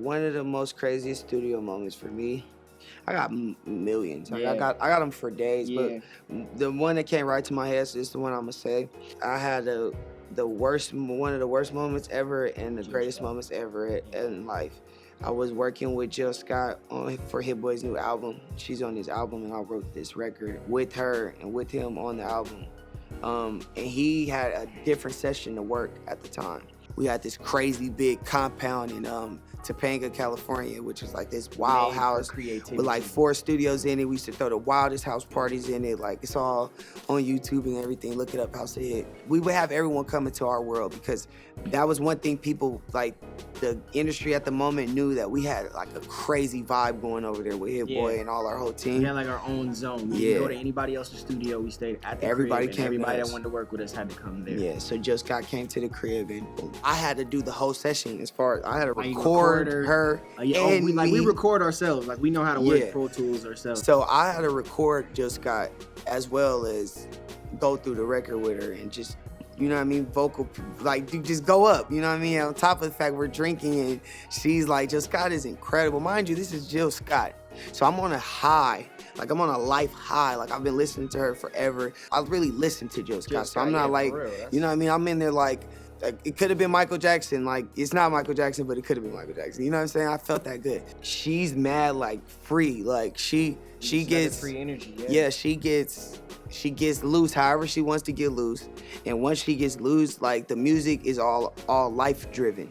One of the most craziest studio moments for me, I got millions. Like, I got them for days, but the one that came right to my head is the one I'm gonna say. I had one of the worst moments ever and the greatest moments ever in life. I was working with Jill Scott for Hit Boy's new album. She's on this album, and I wrote this record with her and with him on the album. And he had a different session to work at the time. We had this crazy big compound in Topanga, California, which is like this wild house with like 4 studios in it. We used to throw the wildest house parties in it. Like, it's all on YouTube and everything. Look it up, House of Hit. We would have everyone come into our world because that was one thing people, like the industry at the moment, knew that we had like a crazy vibe going over there with Hit Boy and all our whole team. We had like our own zone. We didn't go to anybody else's studio. We stayed at the everybody crib, came. Everybody that wanted to work with us had to come there. Yeah, so Jill Scott came to the crib and I had to do the whole session as far as I had to record her and we record ourselves. Like, we know how to work Pro Tools ourselves. So I had to record Jill Scott as well as go through the record with her and just, you know what I mean, vocal, like, dude, just go up, you know what I mean? On top of the fact we're drinking and she's like, Jill Scott is incredible. Mind you, this is Jill Scott. So I'm on a high, like I'm on a life high. Like, I've been listening to her forever. I really listen to Jill Scott. So I'm not like, you know what I mean? I'm in there like it could have been Michael Jackson. Like, it's not Michael Jackson, but it could have been Michael Jackson. You know what I'm saying? I felt that good. She's mad, like, free. Like, she gets free energy. Yeah, she gets loose however she wants to get loose. And once she gets loose, like, the music is all life driven.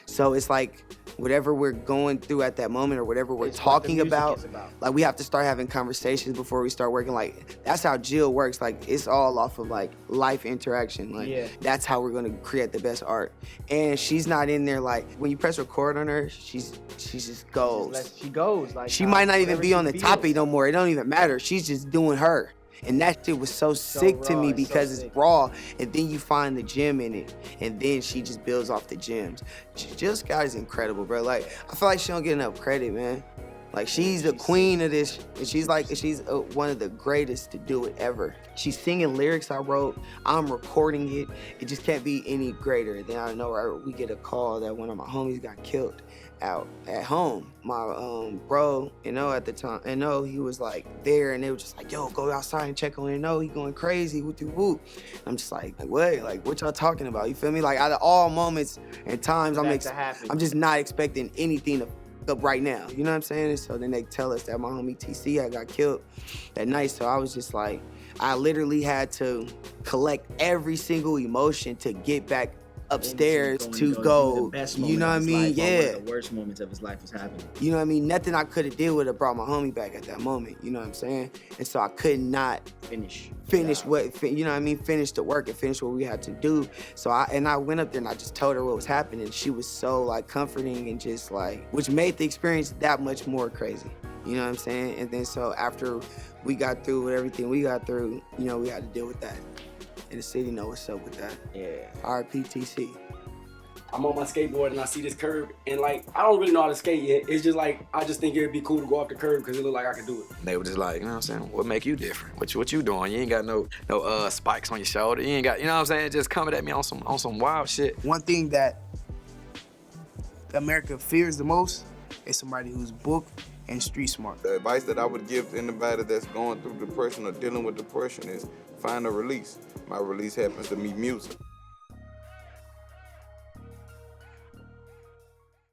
So it's like whatever we're going through at that moment or whatever we're talking about, like, we have to start having conversations before we start working. Like, that's how Jill works. Like, it's all off of like life interaction. Like, that's how we're gonna create the best art. And she's not in there like when you press record on her, she just goes. She goes. Like, she might not even be on the topic no more. It don't even matter. She's just doing her. And that shit was so sick to me because it's raw, and then you find the gem in it, and then she just builds off the gems. Jill Scott is incredible, bro. Like, I feel like she don't get enough credit, man. Like, she's the queen of this, and she's one of the greatest to do it ever. She's singing lyrics I wrote. I'm recording it. It just can't be any greater. Then out of nowhere, we get a call that one of my homies got killed out at home. My bro, at the time, he was like there, and they were just like, yo, go outside and check on him. He going crazy, whoop. I'm just like, what? Like, what y'all talking about? You feel me? Like, out of all moments and times, I'm just not expecting anything to up right now. You know what I'm saying? And so then they tell us that my homie TC had got killed that night. So I was just like, I literally had to collect every single emotion to get back upstairs to go, you know what I mean? Yeah. One of the worst moments of his life was happening. You know what I mean? Nothing I could have did would have brought my homie back at that moment. You know what I'm saying? And so I could not finish you know what I mean? Finish the work and finish what we had to do. So I went up there and I just told her what was happening. She was so like comforting and just like, which made the experience that much more crazy. You know what I'm saying? And then so after we got through with everything we got through, you know, we had to deal with that. And the city know what's up with that. Yeah. RPTC. I'm on my skateboard and I see this curb, and like, I don't really know how to skate yet. It's just like, I just think it'd be cool to go off the curb because it look like I can do it. They were just like, you know what I'm saying? What make you different? What you doing? You ain't got no spikes on your shoulder. You ain't got, you know what I'm saying? Just coming at me on some wild shit. One thing that America fears the most is somebody who's booked and street smart. The advice that I would give anybody that's going through depression or dealing with depression is find a release. My release happens to be music.